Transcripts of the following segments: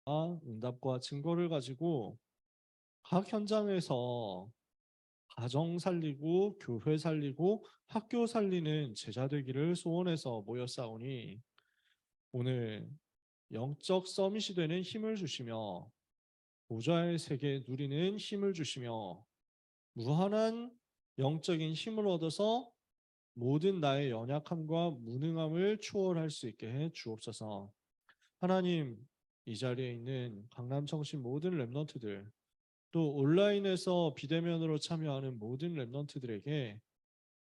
응답과 증거를 가지고 각 현장에서 가정 살리고 교회 살리고 학교 살리는 제자 되기를 소원해서 모였사오니 오늘 영적 서밋이 되는 힘을 주시며 보좌의 세계 누리는 힘을 주시며 무한한 영적인 힘을 얻어서 모든 나의 연약함과 무능함을 초월할 수 있게 해 주옵소서. 하나님, 이 자리에 있는 강남청신 모든 랩런트들, 또 온라인에서 비대면으로 참여하는 모든 랩런트들에게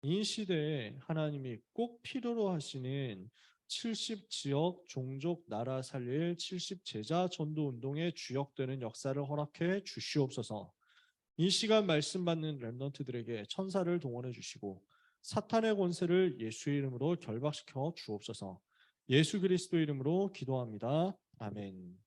이 시대에 하나님이 꼭 필요로 하시는 70 지역, 종족, 나라 살릴 70 제자 전도 운동의 주역되는 역사를 허락해 주시옵소서. 이 시간 말씀 받는 랩런트들에게 천사를 동원해 주시고 사탄의 권세를 예수의 이름으로 결박시켜 주옵소서. 예수 그리스도 이름으로 기도합니다. 아멘.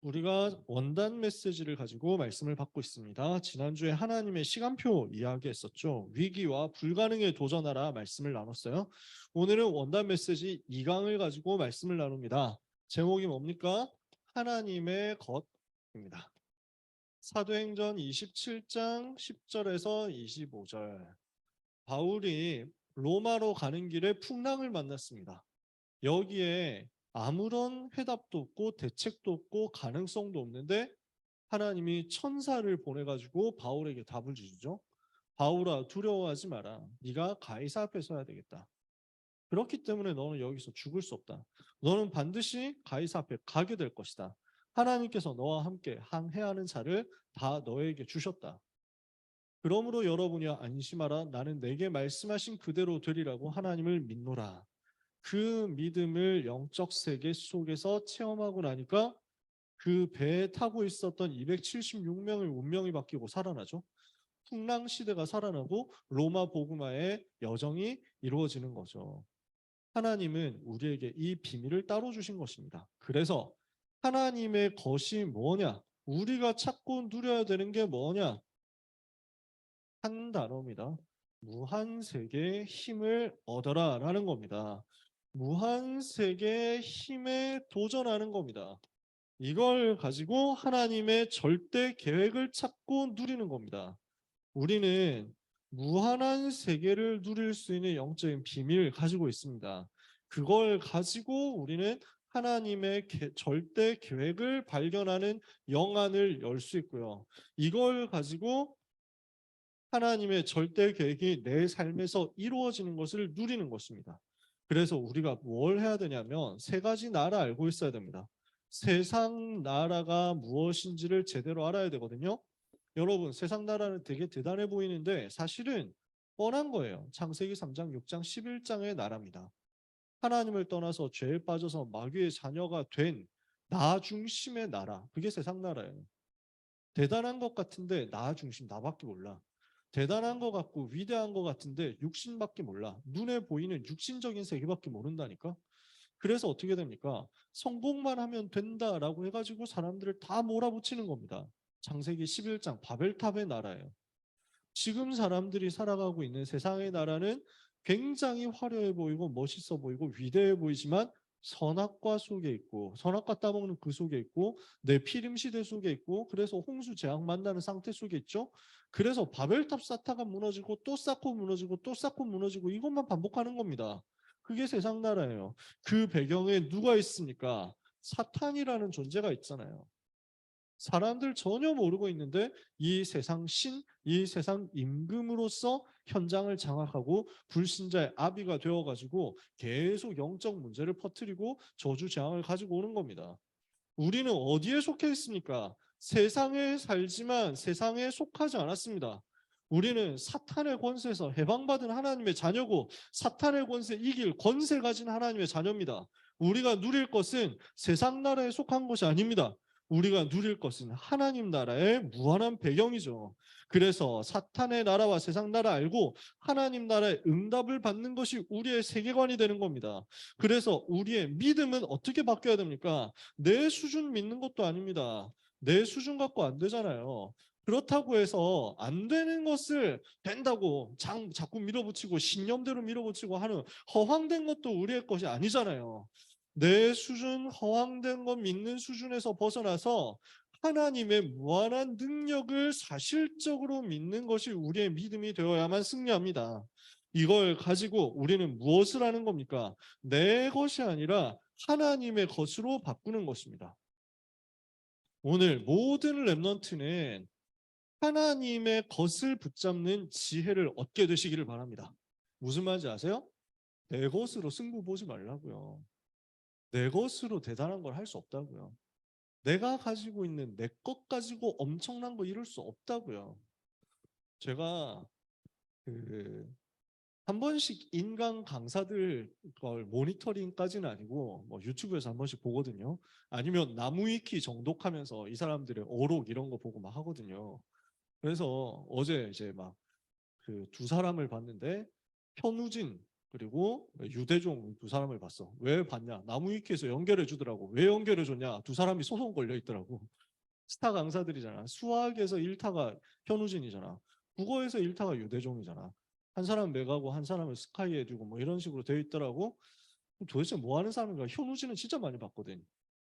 우리가 원단 메시지를 가지고 말씀을 받고 있습니다. 지난주에 하나님의 시간표 이야기했었죠. 위기와 불가능에 도전하라 말씀을 나눴어요. 오늘은 원단 메시지 2강을 가지고 말씀을 나눕니다. 제목이 뭡니까? 하나님의 것입니다. 사도행전 27장 10절에서 25절. 바울이 로마로 가는 길에 풍랑을 만났습니다. 여기에 아무런 해답도 없고 대책도 없고 가능성도 없는데 하나님이 천사를 보내가지고 바울에게 답을 주시죠. 바울아, 두려워하지 마라. 네가 가이사 앞에 서야 되겠다. 그렇기 때문에 너는 여기서 죽을 수 없다. 너는 반드시 가이사 앞에 가게 될 것이다. 하나님께서 너와 함께 항해야 하는 자를 다 너에게 주셨다. 그러므로 여러분이 안심하라. 나는 내게 말씀하신 그대로 되리라고 하나님을 믿노라. 그 믿음을 영적 세계 속에서 체험하고 나니까 그 배에 타고 있었던 276명의 운명이 바뀌고 살아나죠. 풍랑 시대가 살아나고 로마 복음화의 여정이 이루어지는 거죠. 하나님은 우리에게 이 비밀을 따로 주신 것입니다. 그래서 하나님의 것이 뭐냐? 우리가 찾고 누려야 되는 게 뭐냐? 한 단어입니다. 무한세계의 힘을 얻어라 라는 겁니다. 무한세계의 힘에 도전하는 겁니다. 이걸 가지고 하나님의 절대 계획을 찾고 누리는 겁니다. 우리는 무한한 세계를 누릴 수 있는 영적인 비밀을 가지고 있습니다. 그걸 가지고 우리는 하나님의 절대 계획을 발견하는 영안을 열 수 있고요. 이걸 가지고 하나님의 절대 계획이 내 삶에서 이루어지는 것을 누리는 것입니다. 그래서 우리가 뭘 해야 되냐면 세 가지 나라 알고 있어야 됩니다. 세상 나라가 무엇인지를 제대로 알아야 되거든요. 여러분, 세상 나라는 되게 대단해 보이는데 사실은 뻔한 거예요. 창세기 3장, 6장, 11장의 나라입니다. 하나님을 떠나서 죄에 빠져서 마귀의 자녀가 된 나 중심의 나라. 그게 세상 나라예요. 대단한 것 같은데 나 중심, 나밖에 몰라. 대단한 것 같고 위대한 것 같은데 육신밖에 몰라. 눈에 보이는 육신적인 세계밖에 모른다니까. 그래서 어떻게 됩니까? 성공만 하면 된다라고 해가지고 사람들을 다 몰아붙이는 겁니다. 창세기 11장 바벨탑의 나라예요. 지금 사람들이 살아가고 있는 세상의 나라는 굉장히 화려해 보이고 멋있어 보이고 위대해 보이지만 선악과 속에 있고 선악과 따먹는 그 속에 있고 내 피림 시대 속에 있고 그래서 홍수 재앙 만나는 상태 속에 있죠. 그래서 바벨탑 쌓다가 무너지고 또 쌓고 무너지고 또 쌓고 무너지고 이것만 반복하는 겁니다. 그게 세상 나라예요. 그 배경에 누가 있습니까? 사탄이라는 존재가 있잖아요. 사람들 전혀 모르고 있는데 이 세상 신, 이 세상 임금으로서 현장을 장악하고 불신자의 아비가 되어가지고 계속 영적 문제를 퍼뜨리고 저주 재앙을 가지고 오는 겁니다. 우리는 어디에 속해 있습니까? 세상에 살지만 세상에 속하지 않았습니다. 우리는 사탄의 권세에서 해방받은 하나님의 자녀고 사탄의 권세 이길 권세 가진 하나님의 자녀입니다. 우리가 누릴 것은 세상 나라에 속한 것이 아닙니다. 우리가 누릴 것은 하나님 나라의 무한한 배경이죠. 그래서 사탄의 나라와 세상 나라 알고 하나님 나라의 응답을 받는 것이 우리의 세계관이 되는 겁니다. 그래서 우리의 믿음은 어떻게 바뀌어야 됩니까? 내 수준 믿는 것도 아닙니다. 내 수준 갖고 안 되잖아요. 그렇다고 해서 안 되는 것을 된다고 자꾸 밀어붙이고 신념대로 밀어붙이고 하는 허황된 것도 우리의 것이 아니잖아요. 내 수준, 허황된 것 믿는 수준에서 벗어나서 하나님의 무한한 능력을 사실적으로 믿는 것이 우리의 믿음이 되어야만 승리합니다. 이걸 가지고 우리는 무엇을 하는 겁니까? 내 것이 아니라 하나님의 것으로 바꾸는 것입니다. 오늘 모든 렘넌트는 하나님의 것을 붙잡는 지혜를 얻게 되시기를 바랍니다. 무슨 말인지 아세요? 내 것으로 승부 보지 말라고요. 내 것으로 대단한 걸 할 수 없다고요. 내가 가지고 있는 내 것 가지고 엄청난 거 이룰 수 없다고요. 제가 한 번씩 인강 강사들 걸 모니터링까지는 아니고 뭐 유튜브에서 한 번씩 보거든요. 아니면 나무위키 정독하면서 이 사람들의 어록 이런 거 보고 막 하거든요. 그래서 어제 이제 막 그 두 사람을 봤는데 현우진 그리고 유대종 두 사람을 봤어. 왜 봤냐? 나무위키에서 연결해 주더라고. 왜 연결해 줬냐? 두 사람이 소송 걸려 있더라고. 스타 강사들이잖아. 수학에서 일타가 현우진이잖아. 국어에서 일타가 유대종이잖아. 한 사람은 맥하고 한 사람은 스카이에 두고 뭐 이런 식으로 되어 있더라고. 도대체 뭐 하는 사람인가? 현우진은 진짜 많이 봤거든.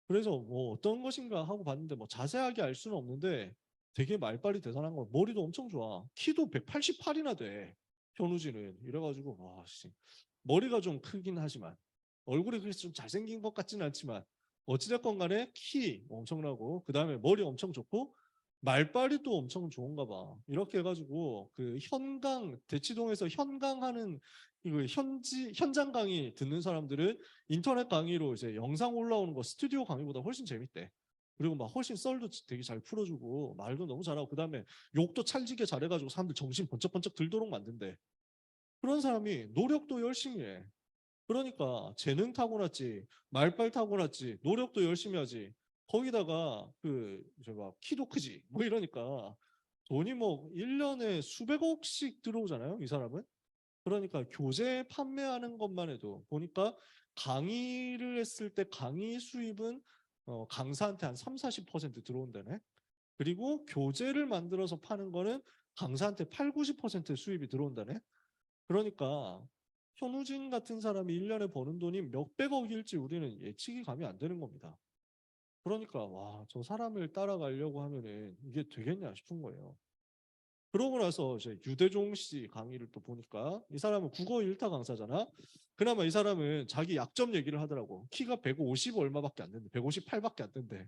그래서 뭐 어떤 것인가 하고 봤는데 뭐 자세하게 알 수는 없는데 되게 말빨이 대단한 거. 머리도 엄청 좋아. 키도 188이나 돼. 현우진은. 이래가지고 와 씨. 머리가 좀 크긴 하지만 얼굴이 그래서 좀 잘생긴 것 같지는 않지만 어찌됐건 간에 키 엄청나고 그다음에 머리 엄청 좋고 말빨이 또 엄청 좋은가 봐. 이렇게 해가지고 그 현강 대치동에서 현강하는 그 현장 강의 듣는 사람들은 인터넷 강의로 이제 영상 올라오는 거 스튜디오 강의보다 훨씬 재밌대. 그리고 막 훨씬 썰도 되게 잘 풀어주고 말도 너무 잘하고 그다음에 욕도 찰지게 잘해가지고 사람들 정신 번쩍번쩍 들도록 만든대. 그런 사람이 노력도 열심히 해. 그러니까 재능 타고났지, 말빨 타고났지, 노력도 열심히 하지. 거기다가 그 이제 막 키도 크지. 뭐 이러니까 돈이 뭐 1년에 수백억씩 들어오잖아요, 이 사람은. 그러니까 교재 판매하는 것만 해도 보니까 강의를 했을 때 강의 수입은 강사한테 한 3, 40% 들어온다네. 그리고 교재를 만들어서 파는 거는 강사한테 8, 90% 수입이 들어온다네. 그러니까 현우진 같은 사람이 1년에 버는 돈이 몇백억일지 우리는 예측이 감이 안 되는 겁니다. 그러니까 와, 저 사람을 따라가려고 하면은 이게 되겠냐 싶은 거예요. 그러고 나서 이제 유대종 씨 강의를 또 보니까 이 사람은 국어 일타 강사잖아. 그나마 이 사람은 자기 약점 얘기를 하더라고. 키가 150 얼마밖에 안 된대. 158밖에 안 된대.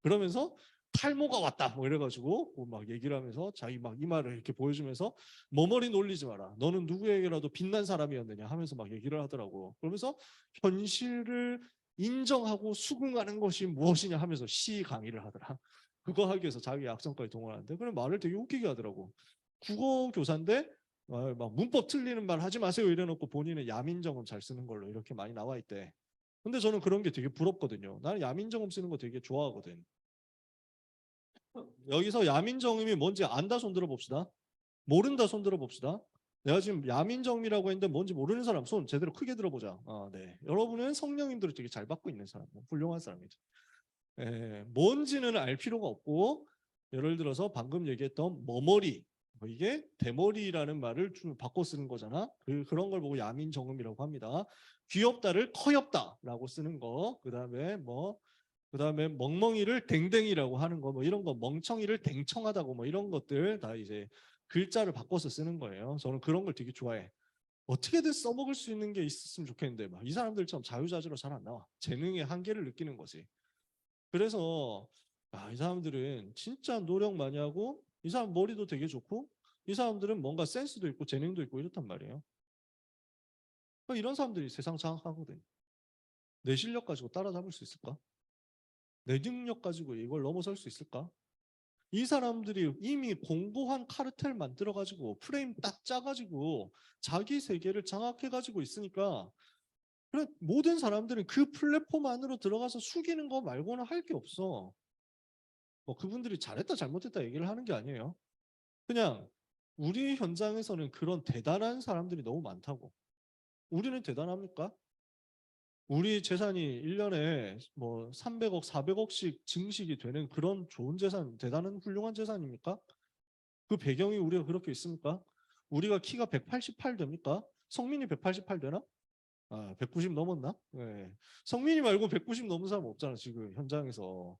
그러면서 탈모가 왔다 뭐 이래가지고 막 얘기를 하면서 자기 막 이마를 이렇게 보여주면서 머머리 놀리지 마라. 너는 누구에게라도 빛난 사람이었느냐 하면서 막 얘기를 하더라고. 그러면서 현실을 인정하고 수긍하는 것이 무엇이냐 하면서 시 강의를 하더라. 그거 하기 위해서 자기 약점까지 동원하는데 그런 말을 되게 웃기게 하더라고. 국어 교사인데 막 문법 틀리는 말 하지 마세요 이래놓고 본인은 야민정음 잘 쓰는 걸로 이렇게 많이 나와 있대. 근데 저는 그런 게 되게 부럽거든요. 나는 야민정음 쓰는 거 되게 좋아하거든. 여기서 야민정음이 뭔지 안다 손 들어봅시다. 모른다 손 들어봅시다. 내가 지금 야민정음이라고 했는데 뭔지 모르는 사람 손 제대로 크게 들어보자. 아, 네. 여러분은 성령님들을 되게 잘 받고 있는 사람, 훌륭한 사람이죠. 뭔지는 알 필요가 없고 예를 들어서 방금 얘기했던 머머리 이게 대머리라는 말을 좀 바꿔 쓰는 거잖아. 그런 걸 보고 야민정음이라고 합니다. 귀엽다를 커엽다라고 쓰는 거. 그다음에 멍멍이를 댕댕이라고 하는 거 뭐 이런 거 멍청이를 댕청하다고 뭐 이런 것들 다 이제 글자를 바꿔서 쓰는 거예요. 저는 그런 걸 되게 좋아해. 어떻게든 써먹을 수 있는 게 있었으면 좋겠는데 막 이 사람들처럼 자유자재로 잘 안 나와. 재능의 한계를 느끼는 거지. 그래서 이 사람들은 진짜 노력 많이 하고 이 사람 머리도 되게 좋고 이 사람들은 뭔가 센스도 있고 재능도 있고 이렇단 말이에요. 그러니까 이런 사람들이 세상 장악하거든. 내 실력 가지고 따라잡을 수 있을까? 내 능력 가지고 이걸 넘어설 수 있을까? 이 사람들이 이미 공고한 카르텔 만들어가지고 프레임 딱 짜가지고 자기 세계를 장악해가지고 있으니까 그래 모든 사람들은 그 플랫폼 안으로 들어가서 숙이는 거 말고는 할 게 없어. 뭐 그분들이 잘했다 잘못했다 얘기를 하는 게 아니에요. 그냥 우리 현장에서는 그런 대단한 사람들이 너무 많다고. 우리는 대단합니까? 우리 재산이 1년에 뭐 300억, 400억씩 증식이 되는 그런 좋은 재산, 대단한 훌륭한 재산입니까? 그 배경이 우리가 그렇게 있습니까? 우리가 키가 188 됩니까? 성민이 188 되나? 190 넘었나? 네. 성민이 말고 190 넘은 사람 없잖아, 지금 현장에서.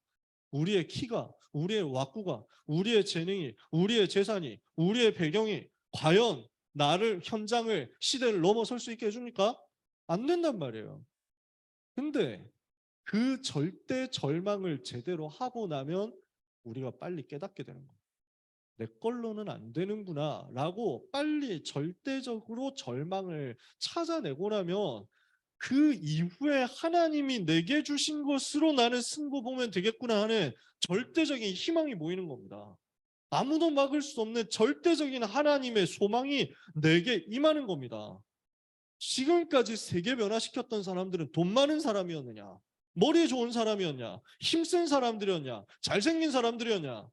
우리의 키가, 우리의 왁구가, 우리의 재능이, 우리의 재산이, 우리의 배경이 과연 나를, 현장을, 시대를 넘어설 수 있게 해줍니까? 안 된단 말이에요. 근데 그 절대 절망을 제대로 하고 나면 우리가 빨리 깨닫게 되는 거예요. 내 걸로는 안 되는구나 라고 빨리 절대적으로 절망을 찾아내고 나면 그 이후에 하나님이 내게 주신 것으로 나는 승부 보면 되겠구나 하는 절대적인 희망이 보이는 겁니다. 아무도 막을 수 없는 절대적인 하나님의 소망이 내게 임하는 겁니다. 지금까지 세계 변화시켰던 사람들은 돈 많은 사람이었느냐, 머리 좋은 사람이었냐, 힘센 사람들이었냐, 잘생긴 사람들이었냐?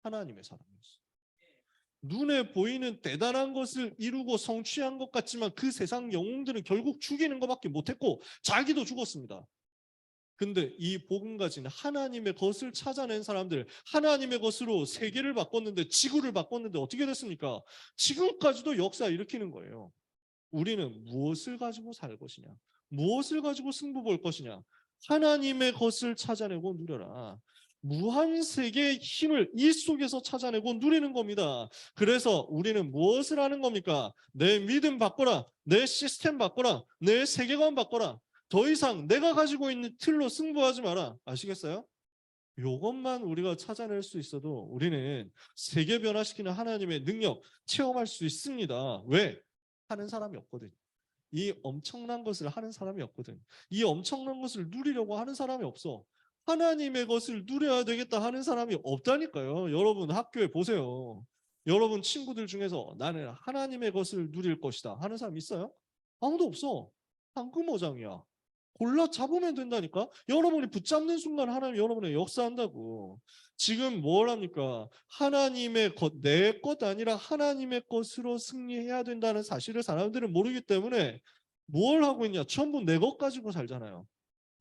하나님의 사람이었어요. 눈에 보이는 대단한 것을 이루고 성취한 것 같지만 그 세상 영웅들은 결국 죽이는 것밖에 못했고 자기도 죽었습니다. 근데 이 복음 가진 하나님의 것을 찾아낸 사람들, 하나님의 것으로 세계를 바꿨는데, 지구를 바꿨는데 어떻게 됐습니까? 지금까지도 역사 일으키는 거예요. 우리는 무엇을 가지고 살 것이냐? 무엇을 가지고 승부 볼 것이냐? 하나님의 것을 찾아내고 누려라. 무한 세계의 힘을 이 속에서 찾아내고 누리는 겁니다. 그래서 우리는 무엇을 하는 겁니까? 내 믿음 바꿔라. 내 시스템 바꿔라. 내 세계관 바꿔라. 더 이상 내가 가지고 있는 틀로 승부하지 마라. 아시겠어요? 이것만 우리가 찾아낼 수 있어도 우리는 세계 변화시키는 하나님의 능력 체험할 수 있습니다. 왜? 하는 사람이 없거든. 이 엄청난 것을 하는 사람이 없거든. 이 엄청난 것을 누리려고 하는 사람이 없어. 하나님의 것을 누려야 되겠다 하는 사람이 없다니까요. 여러분 학교에 보세요. 여러분 친구들 중에서 나는 하나님의 것을 누릴 것이다 하는 사람 있어요? 아무도 없어. 황금어장이야. 골라 잡으면 된다니까. 여러분이 붙잡는 순간 하나님 여러분의 역사한다고. 지금 뭘 합니까? 하나님의 것, 내 것 아니라 하나님의 것으로 승리해야 된다는 사실을 사람들은 모르기 때문에 뭘 하고 있냐? 전부 내 것 가지고 살잖아요.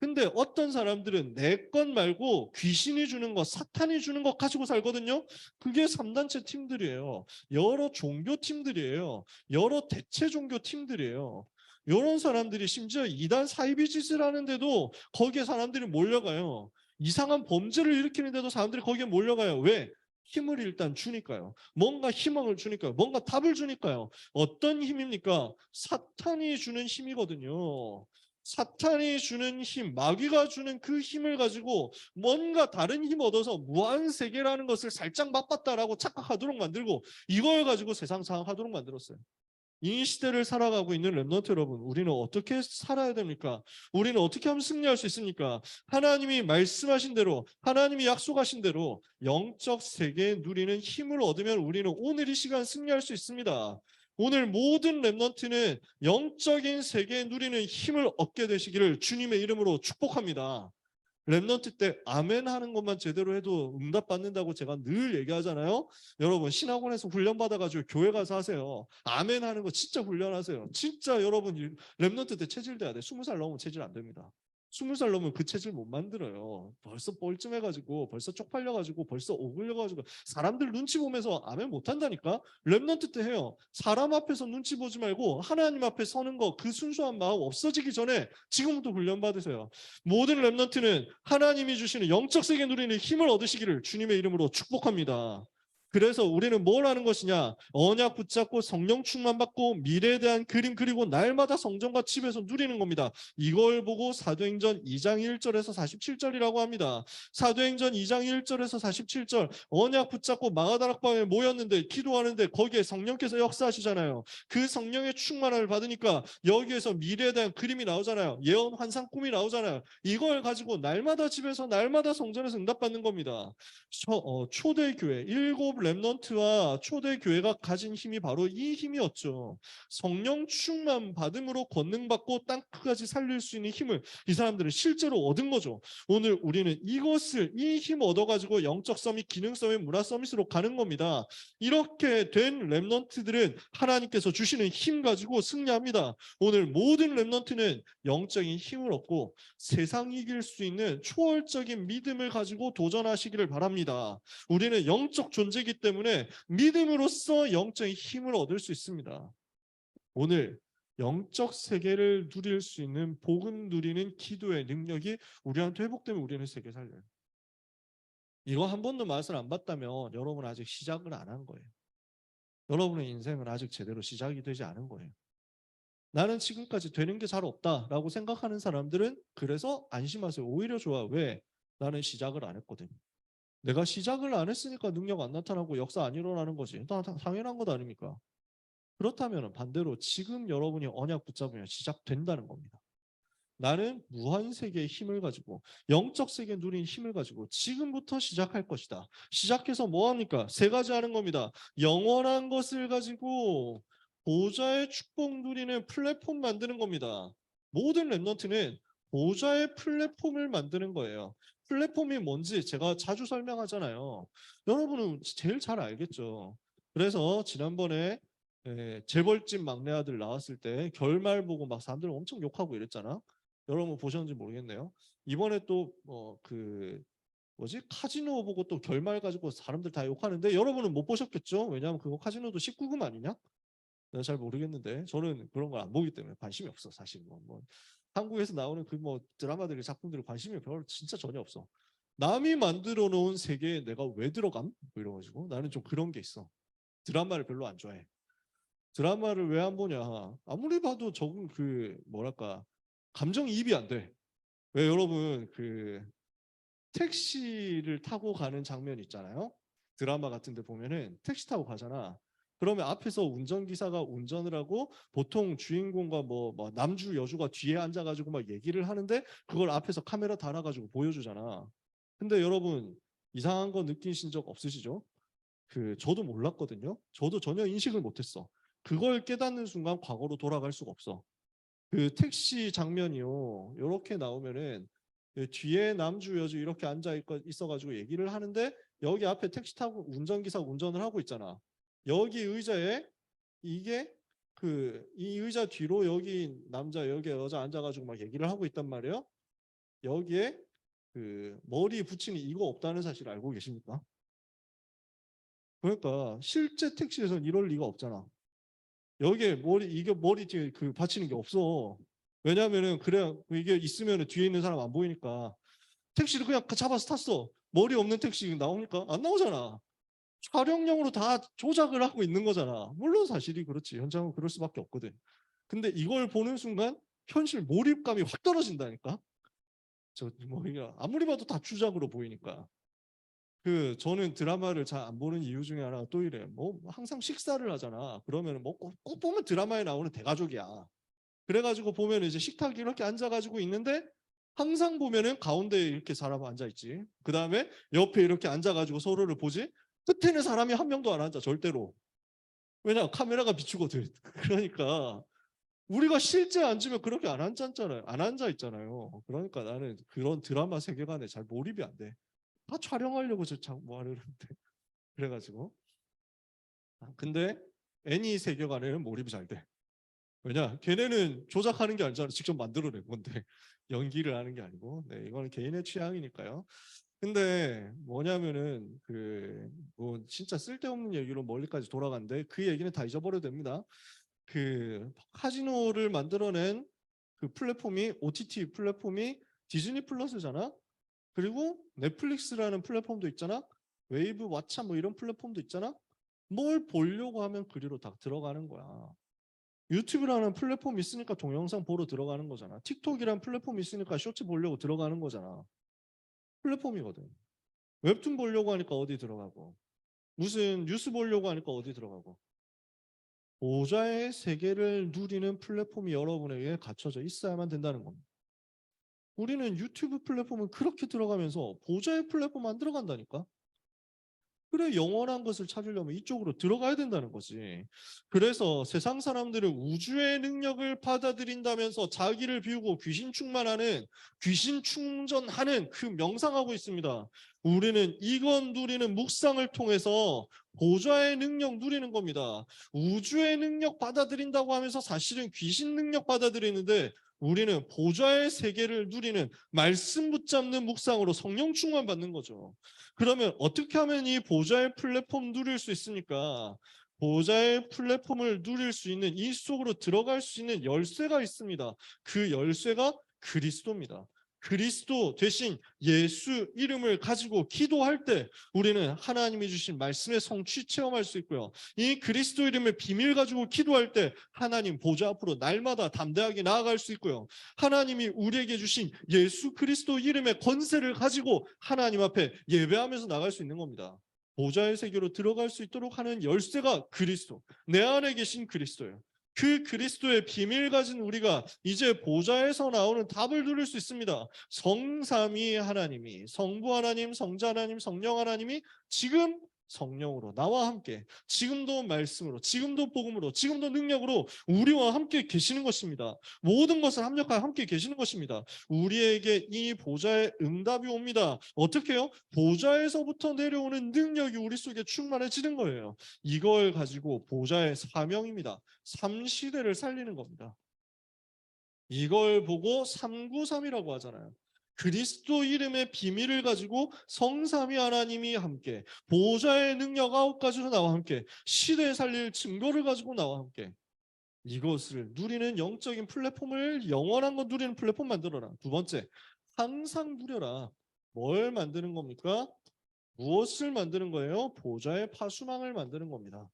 근데 어떤 사람들은 내 것 말고 귀신이 주는 것, 사탄이 주는 것 가지고 살거든요. 그게 3단체 팀들이에요. 여러 종교 팀들이에요. 여러 대체 종교 팀들이에요. 이런 사람들이 심지어 이단 사이비 짓을 하는데도 거기에 사람들이 몰려가요. 이상한 범죄를 일으키는데도 사람들이 거기에 몰려가요. 왜? 힘을 일단 주니까요. 뭔가 희망을 주니까요. 뭔가 답을 주니까요. 어떤 힘입니까? 사탄이 주는 힘이거든요. 사탄이 주는 힘, 마귀가 주는 그 힘을 가지고 뭔가 다른 힘 얻어서 무한세계라는 것을 살짝 맛봤다라고 착각하도록 만들고 이걸 가지고 세상 상하도록 만들었어요. 이 시대를 살아가고 있는 렘넌트 여러분, 우리는 어떻게 살아야 됩니까? 우리는 어떻게 하면 승리할 수 있습니까? 하나님이 말씀하신 대로, 하나님이 약속하신 대로 영적 세계에 누리는 힘을 얻으면 우리는 오늘 이 시간 승리할 수 있습니다. 오늘 모든 렘넌트는 영적인 세계에 누리는 힘을 얻게 되시기를 주님의 이름으로 축복합니다. 랩넌트 때 아멘 하는 것만 제대로 해도 응답 받는다고 제가 늘 얘기하잖아요. 여러분 신학원에서 훈련 받아가지고 교회 가서 하세요. 아멘 하는 거 진짜 훈련하세요. 진짜 여러분 랩넌트 때 체질 돼야 돼. 20살 넘으면 체질 안 됩니다. 20살 넘으면 그 체질 못 만들어요. 벌써 뻘쭘해가지고 벌써 쪽팔려가지고 벌써 오글려가지고 사람들 눈치 보면서 아멘 못한다니까. 랩넌트 때 해요. 사람 앞에서 눈치 보지 말고 하나님 앞에 서는 거 그 순수한 마음 없어지기 전에 지금부터 훈련 받으세요. 모든 랩넌트는 하나님이 주시는 영적 세계 누리는 힘을 얻으시기를 주님의 이름으로 축복합니다. 그래서 우리는 뭘 하는 것이냐? 언약 붙잡고 성령 충만 받고 미래에 대한 그림 그리고 날마다 성전과 집에서 누리는 겁니다. 이걸 보고 사도행전 2장 1절에서 47절이라고 합니다. 사도행전 2장 1절에서 47절 언약 붙잡고 마가다락방에 모였는데 기도하는데 거기에 성령께서 역사하시잖아요. 그 성령의 충만함을 받으니까 여기에서 미래에 대한 그림이 나오잖아요. 예언 환상 꿈이 나오잖아요. 이걸 가지고 날마다 집에서 날마다 성전에서 응답받는 겁니다. 초대교회 일곱 렘넌트와 초대교회가 가진 힘이 바로 이 힘이었죠. 성령 충만 받음으로 권능받고 땅끝까지 살릴 수 있는 힘을 이 사람들은 실제로 얻은 거죠. 오늘 우리는 이것을 이 힘 얻어가지고 영적 서밋, 기능 서밋, 문화 서밋으로 가는 겁니다. 이렇게 된 렘넌트들은 하나님께서 주시는 힘 가지고 승리합니다. 오늘 모든 렘넌트는 영적인 힘을 얻고 세상 이길 수 있는 초월적인 믿음을 가지고 도전하시기를 바랍니다. 우리는 영적 존재이기 때문에 믿음으로써 영적인 힘을 얻을 수 있습니다. 오늘 영적 세계를 누릴 수 있는 복음 누리는 기도의 능력이 우리한테 회복되면 우리는 세계 살려요. 이거 한 번도 맛을 안 봤다면 여러분 아직 시작을 안 한 거예요. 여러분의 인생은 아직 제대로 시작이 되지 않은 거예요. 나는 지금까지 되는 게 잘 없다라고 생각하는 사람들은 그래서 안심하세요. 오히려 좋아. 왜? 나는 시작을 안 했거든. 내가 시작을 안 했으니까 능력 안 나타나고 역사 안 일어나는 거지. 당연한 것 아닙니까? 그렇다면 반대로 지금 여러분이 언약 붙잡으면 시작된다는 겁니다. 나는 무한 세계의 힘을 가지고 영적 세계 누린 힘을 가지고 지금부터 시작할 것이다. 시작해서 뭐 합니까? 세 가지 하는 겁니다. 영원한 것을 가지고 보좌의 축복 누리는 플랫폼 만드는 겁니다. 모든 랩넌트는 보좌의 플랫폼을 만드는 거예요. 플랫폼이 뭔지 제가 자주 설명하잖아요. 여러분은 제일 잘 알겠죠. 그래서 지난번에 재벌집 막내 아들 나왔을 때 결말 보고 막 사람들 엄청 욕하고 이랬잖아. 여러분 보셨는지 모르겠네요. 이번에 또 그 뭐지 카지노 보고 또 결말 가지고 사람들 다 욕하는데 여러분은 못 보셨겠죠? 왜냐하면 그거 카지노도 19금 아니냐? 내가 잘 모르겠는데 저는 그런 걸 안 보기 때문에 관심이 없어 사실 뭐 한국에서 나오는 그 뭐 드라마들 작품들 관심이 별로 진짜 전혀 없어. 남이 만들어 놓은 세계에 내가 왜 들어감? 뭐 이래가지고 나는 좀 그런 게 있어. 드라마를 별로 안 좋아해. 드라마를 왜 안 보냐? 아무리 봐도 적은 그 뭐랄까 감정이입이 안 돼. 왜 여러분 그 택시를 타고 가는 장면 있잖아요. 드라마 같은 데 보면은 택시 타고 가잖아. 그러면 앞에서 운전기사가 운전을 하고 보통 주인공과 뭐 남주 여주가 뒤에 앉아가지고 막 얘기를 하는데 그걸 앞에서 카메라 달아가지고 보여주잖아. 근데 여러분 이상한 거 느끼신 적 없으시죠? 저도 몰랐거든요. 저도 전혀 인식을 못했어. 그걸 깨닫는 순간 과거로 돌아갈 수가 없어. 그 택시 장면이요. 이렇게 나오면은 뒤에 남주 여주 이렇게 앉아 있어가지고 얘기를 하는데 여기 앞에 택시 타고 운전기사 운전을 하고 있잖아. 여기 의자에 이게 이 의자 뒤로 여기 남자 여기 여자 앉아가지고 막 얘기를 하고 있단 말이에요. 여기에 머리 붙이는 이거 없다는 사실을 알고 계십니까? 그러니까 실제 택시에서는 이럴 리가 없잖아. 여기에 이게 머리 뒤에 받치는 게 없어. 왜냐면은 그래 이게 있으면 뒤에 있는 사람 안 보이니까 택시를 그냥 잡아서 탔어. 머리 없는 택시 나옵니까? 안 나오잖아. 촬영용으로 다 조작을 하고 있는 거잖아. 물론 사실이 그렇지. 현장은 그럴 수밖에 없거든. 근데 이걸 보는 순간 현실 몰입감이 확 떨어진다니까. 이게 아무리 봐도 다 주작으로 보이니까. 저는 드라마를 잘 안 보는 이유 중에 하나가 또 이래. 뭐 항상 식사를 하잖아. 그러면 뭐 꼭 보면 드라마에 나오는 대가족이야. 그래가지고 보면 이제 식탁이 이렇게 앉아가지고 있는데 항상 보면은 가운데에 이렇게 사람 앉아 있지. 그 다음에 옆에 이렇게 앉아가지고 서로를 보지. 끝에는 사람이 한 명도 안 앉아 절대로. 왜냐 카메라가 비추거든. 그러니까 우리가 실제 앉으면 그렇게 안 앉았잖아요. 안 앉아 있잖아요. 그러니까 나는 그런 드라마 세계관에 잘 몰입이 안 돼. 다 촬영하려고 뭐 하려는데. 그래가지고. 근데 애니 세계관에는 몰입이 잘 돼. 왜냐? 걔네는 조작하는 게 아니잖아. 직접 만들어낸 건데. 연기를 하는 게 아니고. 네, 이거는 개인의 취향이니까요. 근데 뭐냐면은 뭐 진짜 쓸데없는 얘기로 멀리까지 돌아갔는데 그 얘기는 다 잊어버려도 됩니다. 카지노를 만들어낸 플랫폼이 OTT 플랫폼이 디즈니 플러스잖아. 그리고 넷플릭스라는 플랫폼도 있잖아. 웨이브 왓챠 뭐 이런 플랫폼도 있잖아. 뭘 보려고 하면 그리로 다 들어가는 거야. 유튜브라는 플랫폼이 있으니까 동영상 보러 들어가는 거잖아. 틱톡이라는 플랫폼이 있으니까 쇼츠 보려고 들어가는 거잖아. 플랫폼이거든. 웹툰 보려고 하니까 어디 들어가고 무슨 뉴스 보려고 하니까 어디 들어가고 보좌의 세계를 누리는 플랫폼이 여러분에게 갖춰져 있어야만 된다는 겁니다. 우리는 유튜브 플랫폼은 그렇게 들어가면서 보좌의 플랫폼 안 들어간다니까. 그래 영원한 것을 찾으려면 이쪽으로 들어가야 된다는 거지. 그래서 세상 사람들은 우주의 능력을 받아들인다면서 자기를 비우고 귀신 충만하는 귀신 충전하는 명상하고 있습니다. 우리는 이건 누리는 묵상을 통해서 보좌의 능력 누리는 겁니다. 우주의 능력 받아들인다고 하면서 사실은 귀신 능력 받아들이는데 우리는 보좌의 세계를 누리는 말씀 붙잡는 묵상으로 성령 충만 받는 거죠. 그러면 어떻게 하면 이 보좌의 플랫폼 누릴 수 있습니까? 보좌의 플랫폼을 누릴 수 있는 이 속으로 들어갈 수 있는 열쇠가 있습니다. 그 열쇠가 그리스도입니다. 그리스도 대신 예수 이름을 가지고 기도할 때 우리는 하나님이 주신 말씀의 성취 체험할 수 있고요. 이 그리스도 이름의 비밀 가지고 기도할 때 하나님 보좌 앞으로 날마다 담대하게 나아갈 수 있고요. 하나님이 우리에게 주신 예수 그리스도 이름의 권세를 가지고 하나님 앞에 예배하면서 나갈 수 있는 겁니다. 보좌의 세계로 들어갈 수 있도록 하는 열쇠가 그리스도, 내 안에 계신 그리스도예요. 그 그리스도의 비밀 가진 우리가 이제 보좌에서 나오는 답을 누릴 수 있습니다. 성삼위 하나님이, 성부 하나님, 성자 하나님, 성령 하나님이 지금 성령으로 나와 함께, 지금도 말씀으로, 지금도 복음으로, 지금도 능력으로 우리와 함께 계시는 것입니다. 모든 것을 합력하여 함께 계시는 것입니다. 우리에게 이 보좌의 응답이 옵니다. 어떻게 해요? 보좌에서부터 내려오는 능력이 우리 속에 충만해지는 거예요. 이걸 가지고 보좌의 사명입니다. 3시대를 살리는 겁니다. 이걸 보고 393이라고 하잖아요. 그리스도 이름의 비밀을 가지고 성삼위 하나님이 함께, 보좌의 능력 9가지로 나와 함께, 시대에 살릴 증거를 가지고 나와 함께, 이것을 누리는 영적인 플랫폼을, 영원한 것 누리는 플랫폼 만들어라. 두 번째, 항상 누려라. 뭘 만드는 겁니까? 무엇을 만드는 거예요? 보좌의 파수망을 만드는 겁니다.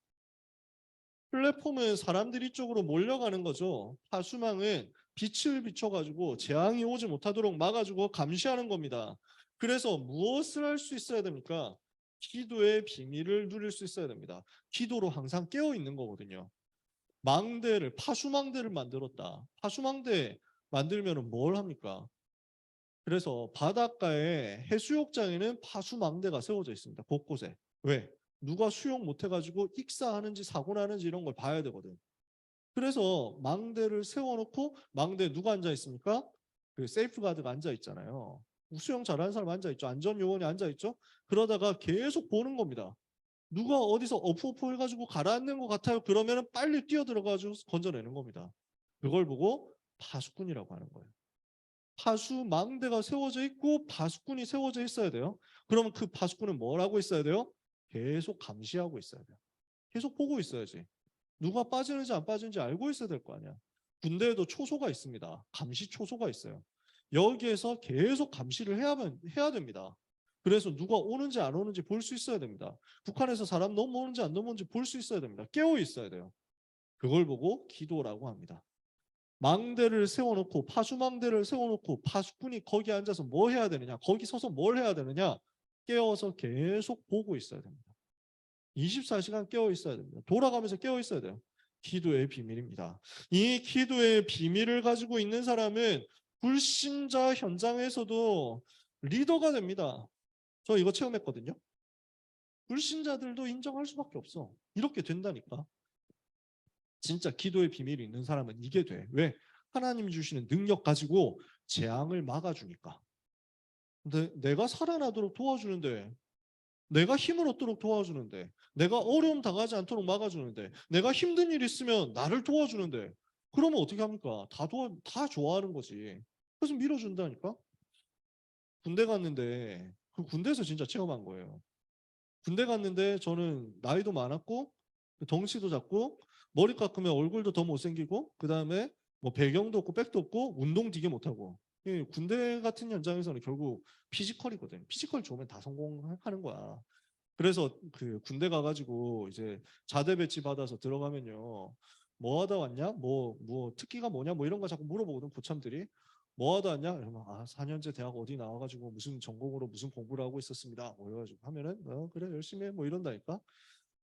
플랫폼은 사람들이 쪽으로 몰려가는 거죠. 파수망은 빛을 비춰가지고 재앙이 오지 못하도록 막아주고 감시하는 겁니다. 그래서 무엇을 할 수 있어야 됩니까? 기도의 비밀을 누릴 수 있어야 됩니다. 기도로 항상 깨어 있는 거거든요. 망대를, 파수망대를 만들었다. 파수망대 만들면 뭘 합니까? 그래서 바닷가에 해수욕장에는 파수망대가 세워져 있습니다. 곳곳에. 왜? 누가 수영 못해가지고 익사하는지 사고 나는지 이런 걸 봐야 되거든. 그래서 망대를 세워놓고 망대에 누가 앉아 있습니까? 그 세이프가드가 앉아 있잖아요. 수영 잘하는 사람 앉아 있죠. 안전요원이 앉아 있죠. 그러다가 계속 보는 겁니다. 누가 어디서 어프어프 해가지고 가라앉는 것 같아요. 그러면 빨리 뛰어들어가지고 건져내는 겁니다. 그걸 보고 파수꾼이라고 하는 거예요. 파수망대가 세워져 있고 파수꾼이 세워져 있어야 돼요. 그러면 그 파수꾼은 뭘 하고 있어야 돼요? 계속 감시하고 있어야 돼요. 계속 보고 있어야지. 누가 빠지는지 안 빠지는지 알고 있어야 될 거 아니야. 군대에도 초소가 있습니다. 감시 초소가 있어요. 여기에서 계속 감시를 해야 됩니다. 그래서 누가 오는지 안 오는지 볼 수 있어야 됩니다. 북한에서 사람 넘어오는지 안 넘어오는지 볼 수 있어야 됩니다. 깨어 있어야 돼요. 그걸 보고 기도라고 합니다. 망대를 세워놓고 파수망대를 세워놓고 파수꾼이 거기 앉아서 뭐 해야 되느냐? 거기 서서 뭘 해야 되느냐? 깨어서 계속 보고 있어야 됩니다. 24시간 깨어 있어야 됩니다. 돌아가면서 깨어 있어야 돼요. 기도의 비밀입니다. 이 기도의 비밀을 가지고 있는 사람은 불신자 현장에서도 리더가 됩니다. 저 이거 체험했거든요. 불신자들도 인정할 수밖에 없어. 이렇게 된다니까. 진짜 기도의 비밀이 있는 사람은 이게 돼. 왜? 하나님이 주시는 능력 가지고 재앙을 막아주니까. 근데 내가 살아나도록 도와주는데, 내가 힘을 얻도록 도와주는데, 내가 어려움 당하지 않도록 막아주는데, 내가 힘든 일 있으면 나를 도와주는데, 그러면 어떻게 합니까? 다 좋아하는 거지. 그래서 밀어준다니까? 군대 갔는데, 그 군대에서 진짜 체험한 거예요. 군대 갔는데 저는 나이도 많았고, 덩치도 작고, 머리 깎으면 얼굴도 더 못생기고, 그 다음에 뭐 배경도 없고, 백도 없고, 운동 되게 못하고. 군대 같은 현장에서는 결국 피지컬이거든. 피지컬 좋으면 다 성공하는 거야. 그래서 그 군대 가가지고 이제 자대 배치 받아서 들어가면요. 뭐 하다 왔냐? 뭐 특기가 뭐냐? 뭐 이런 거 자꾸 물어보거든, 고참들이. 뭐 하다 왔냐? 이러면 4년제 대학 어디 나와가지고 무슨 전공으로 무슨 공부를 하고 있었습니다. 뭐 이래가지고 하면은 그래 열심히 해. 뭐 이런다니까.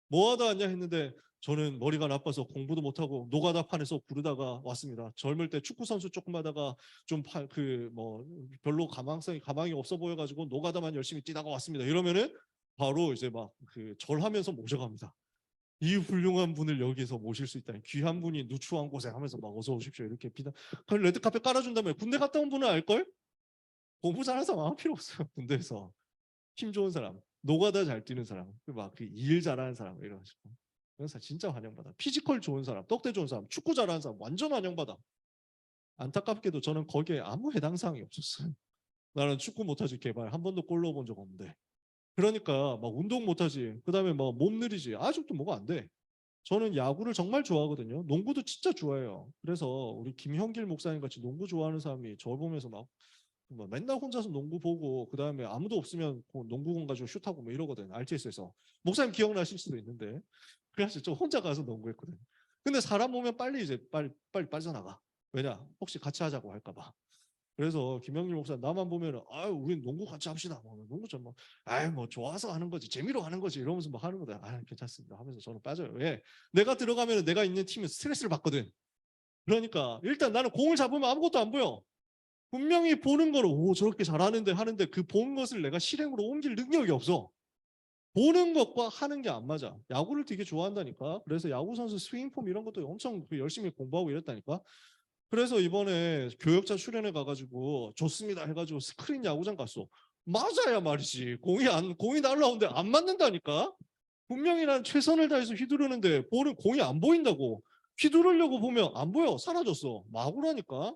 뭐 하다 왔냐 했는데 저는 머리가 나빠서 공부도 못하고 노가다판에서 부르다가 왔습니다. 젊을 때 축구 선수 조금 하다가 좀 그 뭐 별로 가망이 없어 보여가지고 노가다만 열심히 뛰다가 왔습니다. 이러면은 바로 이제 막 그 절하면서 모셔갑니다. 이 훌륭한 분을 여기서 모실 수 있다니 귀한 분이 누추한 곳에 하면서 막 어서 오십시오 이렇게 비단 레드카펫 깔아준다면 군대 갔다 온 분은 알걸? 공부 잘하는 사람 아무 필요 없어요. 군대에서 힘 좋은 사람, 노가다 잘 뛰는 사람, 막 그 일 잘하는 사람 이런 식으로. 그런 사람 진짜 환영받아. 피지컬 좋은 사람, 떡대 좋은 사람, 축구 잘하는 사람 완전 환영받아. 안타깝게도 저는 거기에 아무 해당 사항이 없었어요. 나는 축구 못하지 개발 한 번도 골 넣어본 적 없는데. 그러니까 막 운동 못하지. 그다음에 막 몸 느리지. 아직도 뭐가 안 돼. 저는 야구를 정말 좋아하거든요. 농구도 진짜 좋아해요. 그래서 우리 김형길 목사님 같이 농구 좋아하는 사람이 저 보면서 막 뭐 맨날 혼자서 농구 보고 그다음에 아무도 없으면 농구공 가지고 슛하고 뭐 이러거든. RTS에서. 목사님 기억나실 수도 있는데. 그래서 좀 혼자 가서 농구했거든. 근데 사람 오면 빨리 이제 빨리 빠져나가. 왜냐? 혹시 같이 하자고 할까 봐. 그래서 김영길 목사 나만 보면은 아유 우린 농구 같이 합시다. 뭐 농구 좀 뭐 아유 뭐 좋아서 하는 거지 재미로 하는 거지 이러면서 막 하는 거다. 아 괜찮습니다 하면서 저는 빠져요. 왜? 내가 들어가면은 내가 있는 팀은 스트레스를 받거든. 그러니까 일단 나는 공을 잡으면 아무것도 안 보여. 분명히 보는 거로 오 저렇게 잘하는데 하는데 그 본 것을 내가 실행으로 옮길 능력이 없어. 보는 것과 하는 게 안 맞아. 야구를 되게 좋아한다니까. 그래서 야구 선수 스윙폼 이런 것도 엄청 열심히 공부하고 이랬다니까. 그래서 이번에 교역자 출연해 가가지고 좋습니다 해가지고 스크린 야구장 갔어. 맞아야 말이지. 공이 날라오는데 안 맞는다니까. 분명히 난 최선을 다해서 휘두르는데 볼은 공이 안 보인다고. 휘두르려고 보면 안 보여. 사라졌어. 마구라니까.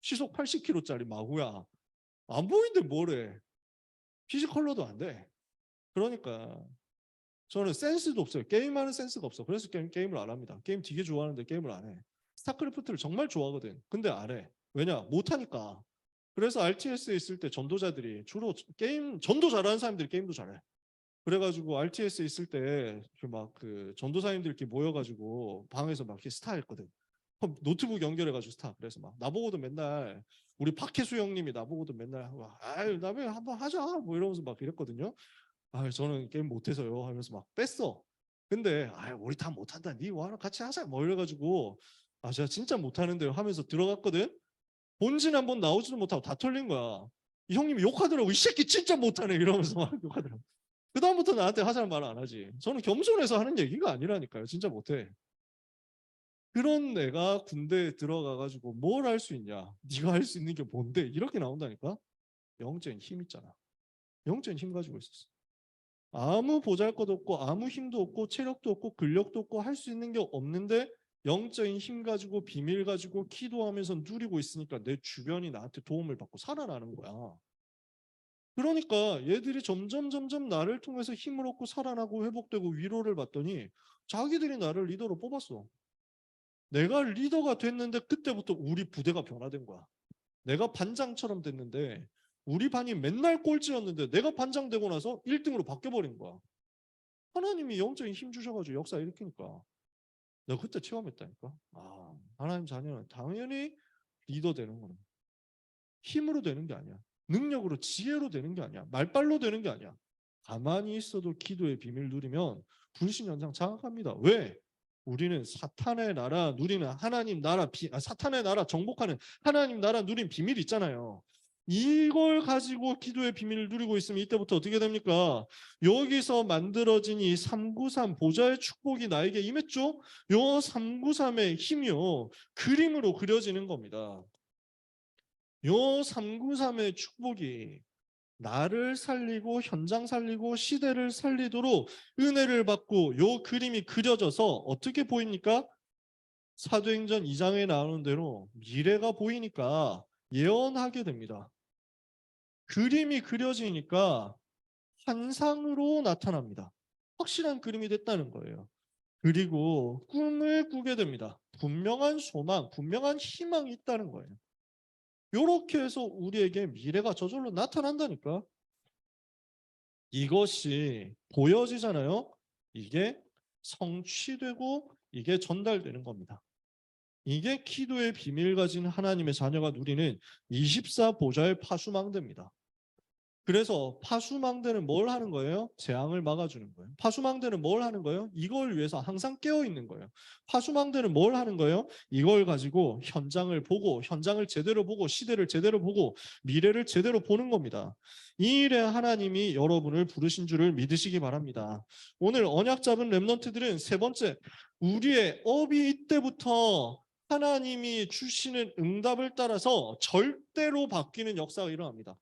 시속 80km짜리 마구야. 안 보이는데 뭐래. 피지컬러도 안 돼. 그러니까 저는 센스도 없어요. 게임하는 센스가 없어. 그래서 게임을 안 합니다. 게임 되게 좋아하는데 게임을 안 해. 스타크래프트를 정말 좋아하거든. 근데 안 해. 왜냐? 못하니까. 그래서 RTS에 있을 때 전도자들이 주로 게임, 전도 잘하는 사람들이 게임도 잘해. 그래가지고 RTS에 있을 때 막 그 전도사님들끼리 모여가지고 방에서 막 이렇게 스타 했거든. 노트북 연결해가지고 스타. 그래서 막 나보고도 맨날 우리 박혜수 형님이 나보고도 맨날 아유 나중에 한번 하자 뭐 이러면서 막 이랬거든요. 아 저는 게임 못해서요 하면서 막 뺐어. 근데 아 우리 다 못한다. 니 와라 같이 하자 뭐 이래가지고 아 제가 진짜 못하는데요 하면서 들어갔거든. 본진 한번 나오지도 못하고 다 털린 거야. 이 형님이 욕하더라고. 이 새끼 진짜 못하네 이러면서 막 욕하더라고. 그다음부터 나한테 하자는 말 안 하지. 저는 겸손해서 하는 얘기가 아니라니까요. 진짜 못해. 그런 애가 군대에 들어가가지고 뭘 할 수 있냐? 네가 할 수 있는 게 뭔데? 이렇게 나온다니까. 영적인 힘 있잖아. 영적인 힘 가지고 있었어. 아무 보잘것 없고 아무 힘도 없고 체력도 없고 근력도 없고 할 수 있는 게 없는데 영적인 힘 가지고 비밀 가지고 기도하면서 누리고 있으니까 내 주변이 나한테 도움을 받고 살아나는 거야. 그러니까 얘들이 점점 나를 통해서 힘을 얻고 살아나고 회복되고 위로를 받더니 자기들이 나를 리더로 뽑았어. 내가 리더가 됐는데 그때부터 우리 부대가 변화된 거야. 내가 반장처럼 됐는데 우리 반이 맨날 꼴찌였는데 내가 반장 되고 나서 1등으로 바뀌어버린 거야. 하나님이 영적인 힘 주셔가지고 역사 일으키니까. 내가 그때 체험했다니까. 아, 하나님 자녀는 당연히 리더 되는 거는 힘으로 되는 게 아니야. 능력으로 지혜로 되는 게 아니야. 말빨로 되는 게 아니야. 가만히 있어도 기도의 비밀 누리면 불신 현상 장악합니다. 왜? 우리는 사탄의 나라 누리는 하나님 나라 사탄의 나라 정복하는 하나님 나라 누린 비밀 있잖아요. 이걸 가지고 기도의 비밀을 누리고 있으면 이때부터 어떻게 됩니까? 여기서 만들어진 이 393 보좌의 축복이 나에게 임했죠? 요 393의 힘이요. 그림으로 그려지는 겁니다. 요 393의 축복이 나를 살리고 현장 살리고 시대를 살리도록 은혜를 받고 요 그림이 그려져서 어떻게 보입니까? 사도행전 2장에 나오는 대로 미래가 보이니까 예언하게 됩니다. 그림이 그려지니까 환상으로 나타납니다. 확실한 그림이 됐다는 거예요. 그리고 꿈을 꾸게 됩니다. 분명한 소망, 분명한 희망이 있다는 거예요. 이렇게 해서 우리에게 미래가 저절로 나타난다니까. 이것이 보여지잖아요. 이게 성취되고 이게 전달되는 겁니다. 이게 기도의 비밀 가진 하나님의 자녀가 누리는 24 보좌의 파수망대입니다. 그래서 파수망대는 뭘 하는 거예요? 재앙을 막아주는 거예요. 파수망대는 뭘 하는 거예요? 이걸 위해서 항상 깨어 있는 거예요. 파수망대는 뭘 하는 거예요? 이걸 가지고 현장을 보고 현장을 제대로 보고 시대를 제대로 보고 미래를 제대로 보는 겁니다. 이 일에 하나님이 여러분을 부르신 줄을 믿으시기 바랍니다. 오늘 언약 잡은 렘넌트들은 세 번째, 우리의 업이 이때부터 하나님이 주시는 응답을 따라서 절대로 바뀌는 역사가 일어납니다.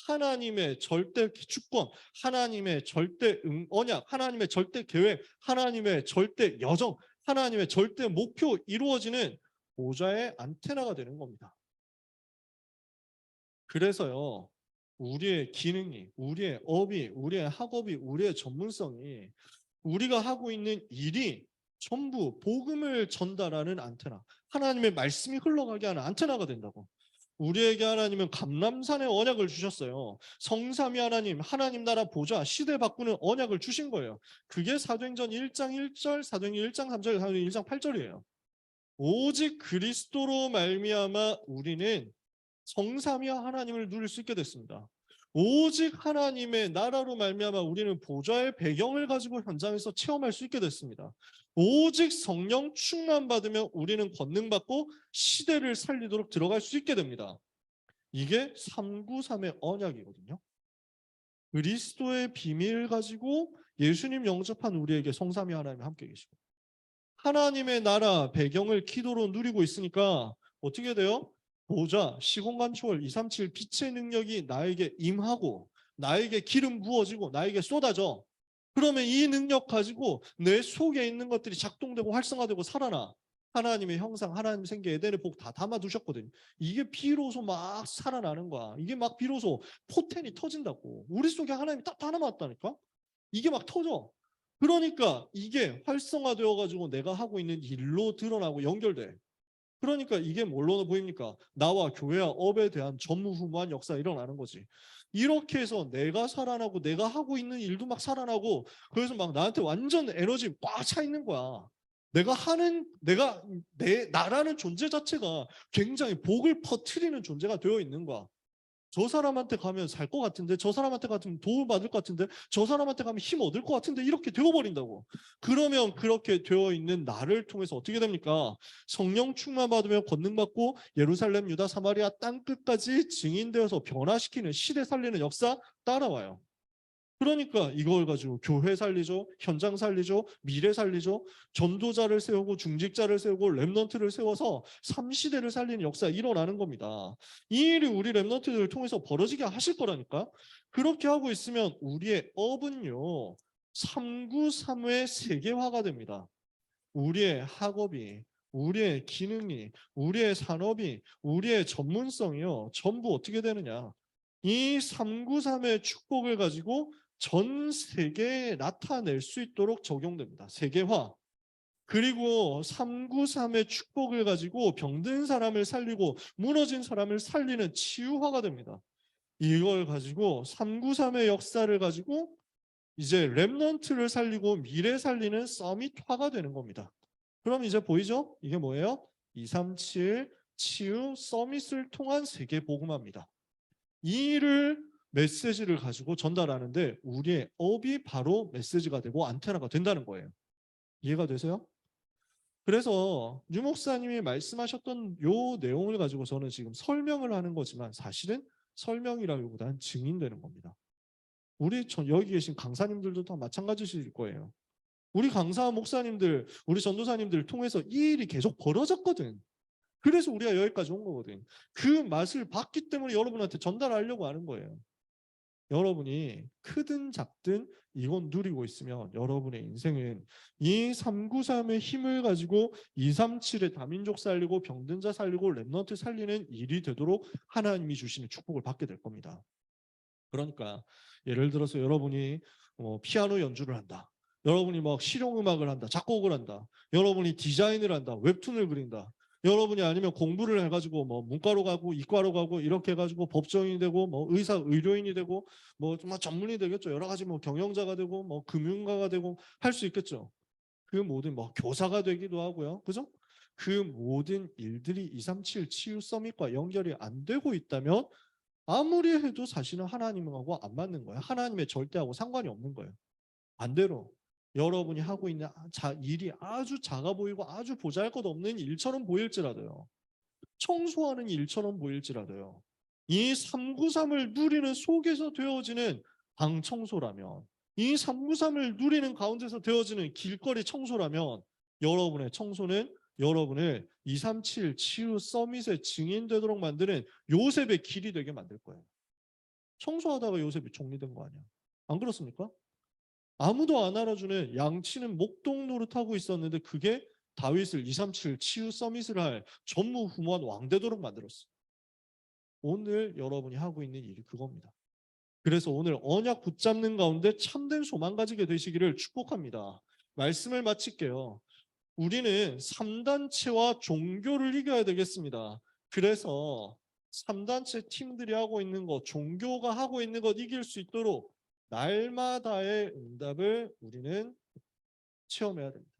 하나님의 절대 주권, 하나님의 절대 언약, 하나님의 절대 계획, 하나님의 절대 여정, 하나님의 절대 목표 이루어지는 보좌의 안테나가 되는 겁니다. 그래서요, 우리의 기능이, 우리의 업이, 우리의 학업이, 우리의 전문성이, 우리가 하고 있는 일이 전부 복음을 전달하는 안테나, 하나님의 말씀이 흘러가게 하는 안테나가 된다고. 우리에게 하나님은 감람산의 언약을 주셨어요. 성삼위 하나님, 하나님 나라 보좌, 시대 바꾸는 언약을 주신 거예요. 그게 사도행전 1장 1절, 사도행전 1장 3절, 사도행전 1장 8절이에요. 오직 그리스도로 말미암아 우리는 성삼위 하나님을 누릴 수 있게 됐습니다. 오직 하나님의 나라로 말미암아 우리는 보좌의 배경을 가지고 현장에서 체험할 수 있게 됐습니다. 오직 성령 충만 받으면 우리는 권능받고 시대를 살리도록 들어갈 수 있게 됩니다. 이게 393의 언약이거든요. 그리스도의 비밀을 가지고 예수님 영접한 우리에게 성삼위 하나님이 함께 계시고, 하나님의 나라 배경을 기도로 누리고 있으니까 어떻게 돼요? 보좌, 시공간 초월, 237 빛의 능력이 나에게 임하고 나에게 기름 부어지고 나에게 쏟아져. 그러면 이 능력 가지고 내 속에 있는 것들이 작동되고 활성화되고 살아나. 하나님의 형상, 하나님 생기, 에덴의 복 다 담아두셨거든요. 이게 비로소 막 살아나는 거야. 이게 막 비로소 포텐이 터진다고. 우리 속에 하나님이 딱 하나 맞다니까? 이게 막 터져. 그러니까 이게 활성화되어 가지고 내가 하고 있는 일로 드러나고 연결돼. 그러니까 이게 뭘로 보입니까? 나와 교회와 업에 대한 전무후무한 역사가 일어나는 거지. 이렇게 해서 내가 살아나고 내가 하고 있는 일도 막 살아나고, 그래서 막 나한테 완전 에너지 꽉 차 있는 거야. 나라는 존재 자체가 굉장히 복을 퍼뜨리는 존재가 되어 있는 거야. 저 사람한테 가면 살 것 같은데, 저 사람한테 가면 도움 받을 것 같은데, 저 사람한테 가면 힘 얻을 것 같은데, 이렇게 되어버린다고. 그러면 그렇게 되어 있는 나를 통해서 어떻게 됩니까? 성령 충만 받으면 권능 받고 예루살렘, 유다, 사마리아 땅 끝까지 증인되어서 변화시키는, 시대 살리는 역사 따라와요. 그러니까 이걸 가지고 교회 살리죠, 현장 살리죠, 미래 살리죠, 전도자를 세우고 중직자를 세우고 렘넌트를 세워서 3시대를 살리는 역사가 일어나는 겁니다. 이 일이 우리 렘넌트들을 통해서 벌어지게 하실 거라니까. 그렇게 하고 있으면 우리의 업은요 393의 세계화가 됩니다. 우리의 학업이, 우리의 기능이, 우리의 산업이, 우리의 전문성이요 전부 어떻게 되느냐, 이 393의 축복을 가지고 전 세계에 나타낼 수 있도록 적용됩니다. 세계화. 그리고 393의 축복을 가지고 병든 사람을 살리고 무너진 사람을 살리는 치유화가 됩니다. 이걸 가지고 393의 역사를 가지고 이제 렘넌트를 살리고 미래 살리는 서밋화가 되는 겁니다. 그럼 이제 보이죠? 이게 뭐예요? 237 치유 서밋을 통한 세계 복음화입니다. 이 일을 메시지를 가지고 전달하는데 우리의 업이 바로 메시지가 되고 안테나가 된다는 거예요. 이해가 되세요? 그래서 유 목사님이 말씀하셨던 요 내용을 가지고 저는 지금 설명을 하는 거지만 사실은 설명이라기보다는 증인되는 겁니다. 우리 여기 계신 강사님들도 다 마찬가지실 거예요. 우리 강사 목사님들, 우리 전도사님들 통해서 이 일이 계속 벌어졌거든. 그래서 우리가 여기까지 온 거거든. 그 맛을 봤기 때문에 여러분한테 전달하려고 하는 거예요. 여러분이 크든 작든 이건 누리고 있으면 여러분의 인생은 이 393의 힘을 가지고 237의 다민족 살리고 병든 자 살리고 렘넌트 살리는 일이 되도록 하나님이 주시는 축복을 받게 될 겁니다. 그러니까 예를 들어서 여러분이 피아노 연주를 한다. 여러분이 막 실용음악을 한다. 작곡을 한다. 여러분이 디자인을 한다. 웹툰을 그린다. 여러분이 아니면 공부를 해가지고 뭐 문과로 가고 이과로 가고 이렇게 해가지고 법정이 되고 뭐 의사, 의료인이 되고 뭐 정말 전문이 되겠죠. 여러 가지 뭐 경영자가 되고 뭐 금융가가 되고 할 수 있겠죠. 그 모든 뭐 교사가 되기도 하고요. 그죠? 그 모든 일들이 237 치유 서밋과 연결이 안 되고 있다면 아무리 해도 사실은 하나님하고 안 맞는 거예요. 하나님의 절대하고 상관이 없는 거예요. 반대로 여러분이 하고 있는 일이 아주 작아 보이고 아주 보잘것없는 일처럼 보일지라도요. 청소하는 일처럼 보일지라도요. 이 393을 누리는 속에서 되어지는 방 청소라면, 이 393을 누리는 가운데서 되어지는 길거리 청소라면 여러분의 청소는 여러분을 237 치유 서밋의 증인되도록 만드는 요셉의 길이 되게 만들 거예요. 청소하다가 요셉이 총리된 거 아니야. 안 그렇습니까? 아무도 안 알아주는 양치는 목동 노릇하고 있었는데 그게 다윗을 237 치유 서밋을 할 전무후무한 왕되도록 만들었어. 오늘 여러분이 하고 있는 일이 그겁니다. 그래서 오늘 언약 붙잡는 가운데 참된 소망 가지게 되시기를 축복합니다. 말씀을 마칠게요. 우리는 3단체와 종교를 이겨야 되겠습니다. 그래서 3단체 팀들이 하고 있는 것, 종교가 하고 있는 것 이길 수 있도록 날마다의 응답을 우리는 체험해야 됩니다.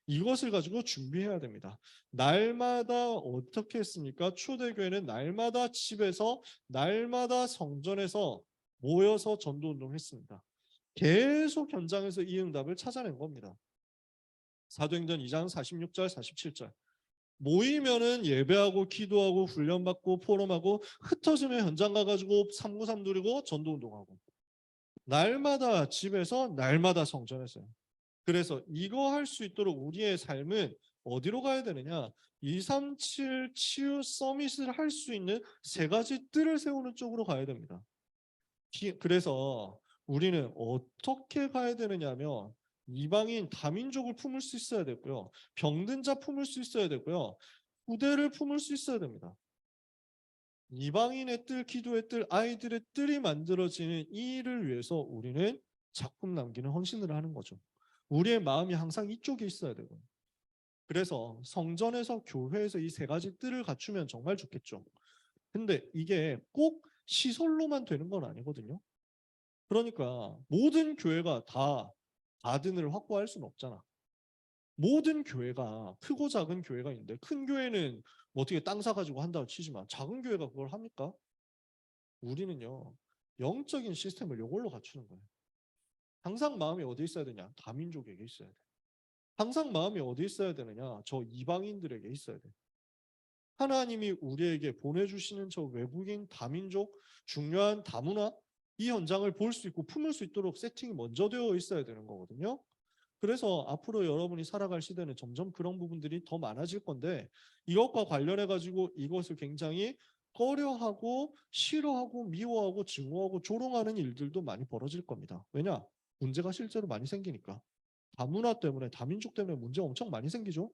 이것을 가지고 준비해야 됩니다. 날마다 어떻게 했습니까? 초대교회는 날마다 집에서, 날마다 성전에서 모여서 전도운동을 했습니다. 계속 현장에서 이 응답을 찾아낸 겁니다. 사도행전 2장 46절, 47절. 모이면은 예배하고 기도하고 훈련받고 포럼하고 흩어지면 현장 가가지고 393 누리고 전도운동하고 날마다 집에서 날마다 성전에서요. 그래서 이거 할 수 있도록 우리의 삶은 어디로 가야 되느냐? 237 치유 서밋을 할 수 있는 세 가지 뜰을 세우는 쪽으로 가야 됩니다. 그래서 우리는 어떻게 가야 되느냐면 이방인 다민족을 품을 수 있어야 되고요. 병든 자 품을 수 있어야 되고요. 후대를 품을 수 있어야 됩니다. 이방인의 뜰, 기도의 뜰, 아이들의 뜰이 만들어지는 이 일을 위해서 우리는 작품 남기는 헌신을 하는 거죠. 우리의 마음이 항상 이쪽에 있어야 되고. 그래서 성전에서 교회에서 이 세 가지 뜰을 갖추면 정말 좋겠죠. 근데 이게 꼭 시설로만 되는 건 아니거든요. 그러니까 모든 교회가 다 가든을 확보할 수는 없잖아. 모든 교회가 크고 작은 교회가 있는데 큰 교회는 뭐 어떻게 땅 사가지고 한다고 치지만 작은 교회가 그걸 합니까? 우리는요. 영적인 시스템을 이걸로 갖추는 거예요. 항상 마음이 어디 있어야 되냐? 다민족에게 있어야 돼. 항상 마음이 어디 있어야 되느냐? 저 이방인들에게 있어야 돼. 하나님이 우리에게 보내주시는 저 외국인 다민족 중요한 다문화 이 현장을 볼 수 있고 품을 수 있도록 세팅이 먼저 되어 있어야 되는 거거든요. 그래서 앞으로 여러분이 살아갈 시대는 점점 그런 부분들이 더 많아질 건데 이것과 관련해 가지고 이것을 굉장히 꺼려하고 싫어하고 미워하고 증오하고 조롱하는 일들도 많이 벌어질 겁니다. 왜냐? 문제가 실제로 많이 생기니까. 다문화 때문에 다민족 때문에 문제 엄청 많이 생기죠.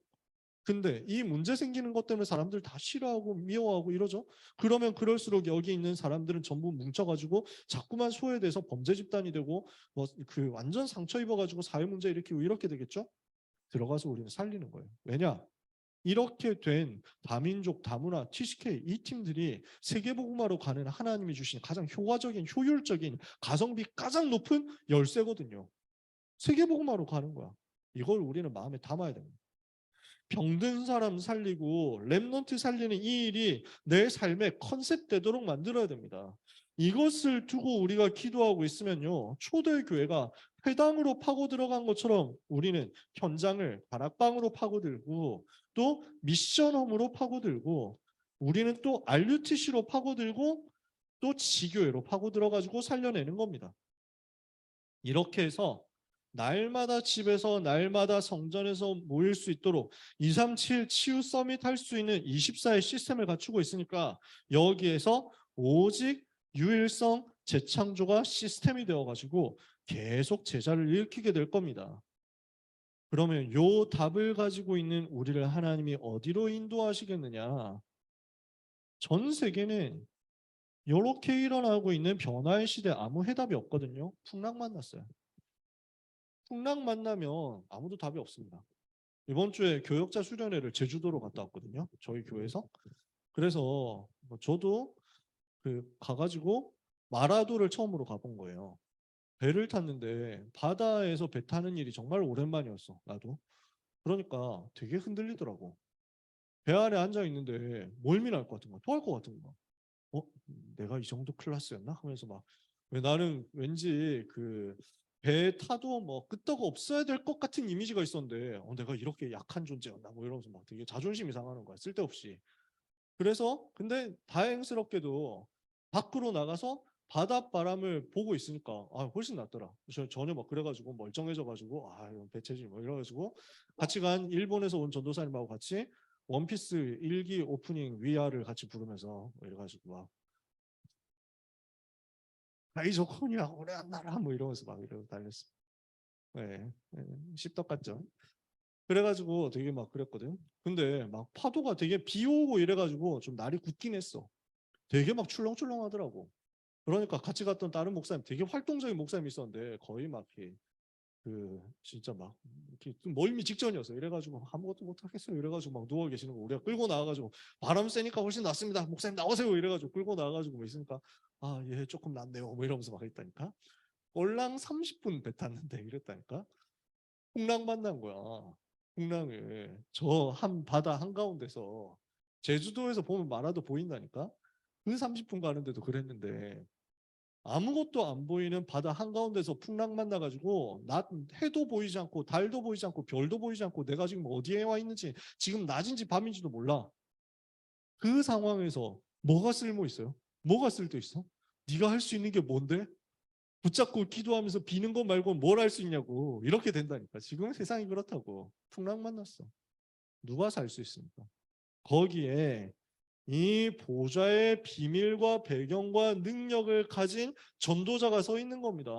근데 이 문제 생기는 것 때문에 사람들 다 싫어하고 미워하고 이러죠. 그러면 그럴수록 여기 있는 사람들은 전부 뭉쳐가지고 자꾸만 소외돼서 범죄 집단이 되고 뭐 그 완전 상처 입어가지고 사회 문제 일으키고 이렇게 되겠죠. 들어가서 우리는 살리는 거예요. 왜냐? 이렇게 된 다민족, 다문화, TCK 이 팀들이 세계복음화로 가는 하나님이 주신 가장 효과적인, 효율적인 가성비 가장 높은 열쇠거든요. 세계복음화로 가는 거야. 이걸 우리는 마음에 담아야 됩니다. 병든 사람 살리고 렘넌트 살리는 이 일이 내 삶의 컨셉 되도록 만들어야 됩니다. 이것을 두고 우리가 기도하고 있으면요. 초대교회가 회당으로 파고 들어간 것처럼 우리는 현장을 다락방으로 파고들고 또 미션홈으로 파고들고 우리는 또 RUTC로 파고들고 또 지교회로 파고 들어가지고 살려내는 겁니다. 이렇게 해서 날마다 집에서 날마다 성전에서 모일 수 있도록 237 치유 서밋 할 수 있는 24의 시스템을 갖추고 있으니까 여기에서 오직 유일성 재창조가 시스템이 되어가지고 계속 제자를 일으키게 될 겁니다. 그러면 요 답을 가지고 있는 우리를 하나님이 어디로 인도하시겠느냐? 전 세계는 이렇게 일어나고 있는 변화의 시대 아무 해답이 없거든요. 풍랑 만났어요. 풍랑 만나면 아무도 답이 없습니다. 이번 주에 교역자 수련회를 제주도로 갔다 왔거든요. 저희 교회에서. 그래서 뭐 저도 그 가가지고 마라도를 처음으로 가본 거예요. 배를 탔는데 바다에서 배 타는 일이 정말 오랜만이었어. 나도. 그러니까 되게 흔들리더라고. 배 안에 앉아 있는데 멀미 날 것 같은 거, 토할 것 같은 거. 어? 내가 이 정도 클래스였나? 하면서 막 왜 나는 왠지 그 배 타도 뭐 끄떡 없어야 될 것 같은 이미지가 있었는데 내가 이렇게 약한 존재였나 뭐 이러면서 막 되게 자존심이 상하는 거야 쓸데없이. 그래서 근데 다행스럽게도 밖으로 나가서 바닷바람을 보고 있으니까 훨씬 낫더라. 전혀 막 그래가지고 멀쩡해져가지고 배체질 뭐 이래가지고 같이 간 일본에서 온 전도사님하고 같이 원피스 1기 오프닝 위아를 같이 부르면서 뭐 이래가지고 막 이조코니아 오래 안 나라 뭐 이러면서 막 이러고 달렸어. 네, 네, 씹덕 같죠. 그래가지고 되게 막 그랬거든. 근데 막 파도가 되게 비 오고 이래가지고 좀 날이 굳긴 했어. 되게 막 출렁출렁하더라고. 그러니까 같이 갔던 다른 목사님 되게 활동적인 목사님이 있었는데 거의 막 진짜 막 이렇게 좀 멀미 직전이었어요. 이래가지고 아무것도 못 하겠어요. 이래가지고 막 누워 계시는 거 우리가 끌고 나와가지고 바람 쐬니까 훨씬 낫습니다. 목사님 나오세요. 이래가지고 끌고 나와가지고 뭐 있으니까 예 조금 낫네요. 뭐 이러면서 막 있다니까. 꼴랑 30분 배 탔는데 이랬다니까. 풍랑 만난 거야. 풍랑을 저 한 바다 한가운데서 제주도에서 보면 많아도 보인다니까. 그 30분 가는데도 그랬는데 아무것도 안 보이는 바다 한가운데서 풍랑 만나가지고 낮 해도 보이지 않고 달도 보이지 않고 별도 보이지 않고 내가 지금 어디에 와 있는지 지금 낮인지 밤인지도 몰라. 그 상황에서 뭐가 쓸모 있어요? 뭐가 쓸데 있어? 네가 할 수 있는 게 뭔데? 붙잡고 기도하면서 비는 것 말고 뭘 할 수 있냐고. 이렇게 된다니까. 지금 세상이 그렇다고. 풍랑 만났어. 누가 살 수 있습니까? 거기에 이 보좌의 비밀과 배경과 능력을 가진 전도자가 서 있는 겁니다.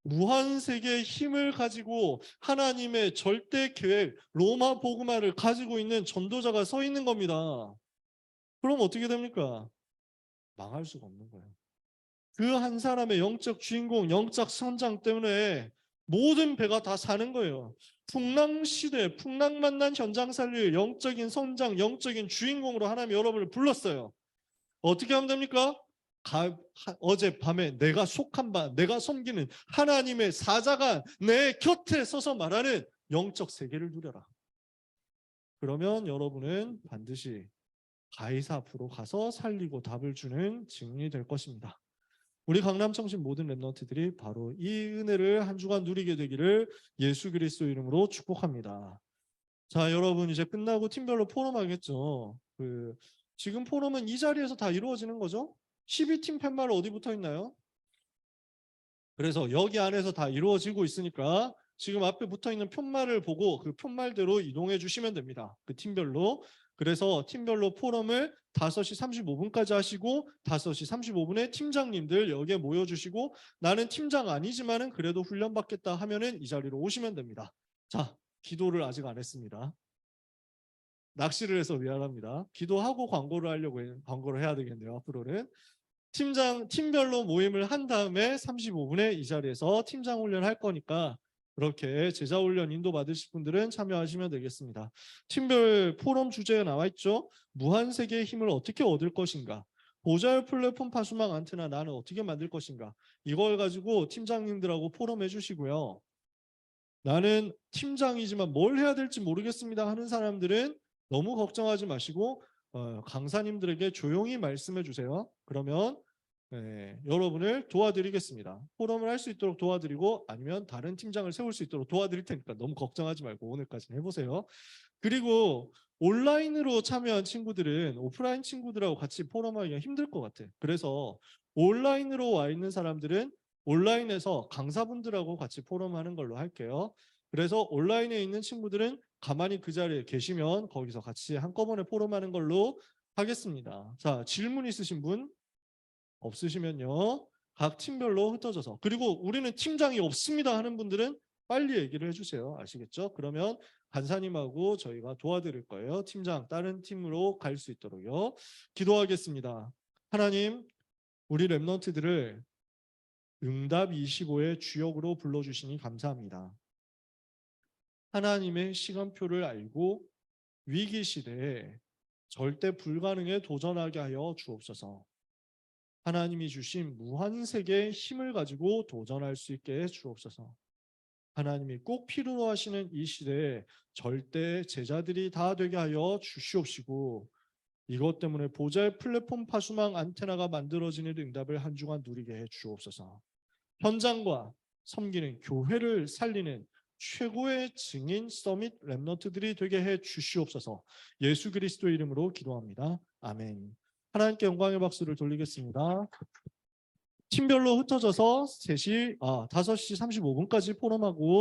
무한세계의 힘을 가지고 하나님의 절대 계획, 로마 복음화를 가지고 있는 전도자가 서 있는 겁니다. 그럼 어떻게 됩니까? 망할 수가 없는 거예요. 그 한 사람의 영적 주인공, 영적 선장 때문에 모든 배가 다 사는 거예요. 풍랑 시대, 풍랑 만난 현장 살릴 영적인 선장, 영적인 주인공으로 하나님 여러분을 불렀어요. 어떻게 하면 됩니까? 어젯밤에 내가 속한 바, 내가 섬기는 하나님의 사자가 내 곁에 서서 말하는 영적 세계를 누려라. 그러면 여러분은 반드시 가이사 앞으로 가서 살리고 답을 주는 증인이 될 것입니다. 우리 강남청신 모든 랩런트들이 바로 이 은혜를 한 주간 누리게 되기를 예수 그리스도 이름으로 축복합니다. 자, 여러분 이제 끝나고 팀별로 포럼하겠죠. 지금 포럼은 이 자리에서 다 이루어지는 거죠. 12팀 팻말 어디 붙어 있나요? 그래서 여기 안에서 다 이루어지고 있으니까 지금 앞에 붙어 있는 푯말을 보고 그 푯말대로 이동해 주시면 됩니다. 그 팀별로. 그래서 팀별로 포럼을 5시 35분까지 하시고 5시 35분에 팀장님들 여기에 모여주시고 나는 팀장 아니지만은 그래도 훈련받겠다 하면은 이 자리로 오시면 됩니다. 자, 기도를 아직 안 했습니다. 낚시를 해서 미안합니다. 기도하고 광고를 해야 되겠네요. 앞으로는. 팀별로 모임을 한 다음에 35분에 이 자리에서 팀장 훈련을 할 거니까 그렇게 제자 훈련 인도 받으실 분들은 참여하시면 되겠습니다. 팀별 포럼 주제가 나와 있죠. 무한세계의 힘을 어떻게 얻을 것인가? 보좌의 플랫폼 파수망 안테나 나는 어떻게 만들 것인가? 이걸 가지고 팀장님들하고 포럼 해주시고요. 나는 팀장이지만 뭘 해야 될지 모르겠습니다 하는 사람들은 너무 걱정하지 마시고 강사님들에게 조용히 말씀해 주세요. 그러면 여러분을 도와드리겠습니다. 포럼을 할 수 있도록 도와드리고 아니면 다른 팀장을 세울 수 있도록 도와드릴 테니까 너무 걱정하지 말고 오늘까지는 해보세요. 그리고 온라인으로 참여한 친구들은 오프라인 친구들하고 같이 포럼하기가 힘들 것 같아. 그래서 온라인으로 와 있는 사람들은 온라인에서 강사분들하고 같이 포럼하는 걸로 할게요. 그래서 온라인에 있는 친구들은 가만히 그 자리에 계시면 거기서 같이 한꺼번에 포럼하는 걸로 하겠습니다. 자, 질문 있으신 분 없으시면요. 각 팀별로 흩어져서. 그리고 우리는 팀장이 없습니다 하는 분들은 빨리 얘기를 해주세요. 아시겠죠? 그러면 간사님하고 저희가 도와드릴 거예요. 팀장 다른 팀으로 갈 수 있도록요. 기도하겠습니다. 하나님, 우리 랩런트들을 응답 25의 주역으로 불러주시니 감사합니다. 하나님의 시간표를 알고 위기 시대에 절대 불가능에 도전하게 하여 주옵소서. 하나님이 주신 무한세계의 힘을 가지고 도전할 수 있게 해 주옵소서. 하나님이 꼭 필요로 하시는 이 시대에 절대 제자들이 다 되게 하여 주시옵시고 이것 때문에 보좌의 플랫폼 파수망 안테나가 만들어지는 응답을 한 주간 누리게 해 주옵소서. 현장과 섬기는 교회를 살리는 최고의 증인 서밋 랩런트들이 되게 해 주시옵소서. 예수 그리스도 이름으로 기도합니다. 아멘. 하나님께 영광의 박수를 돌리겠습니다. 팀별로 흩어져서 5시 35분까지 포럼하고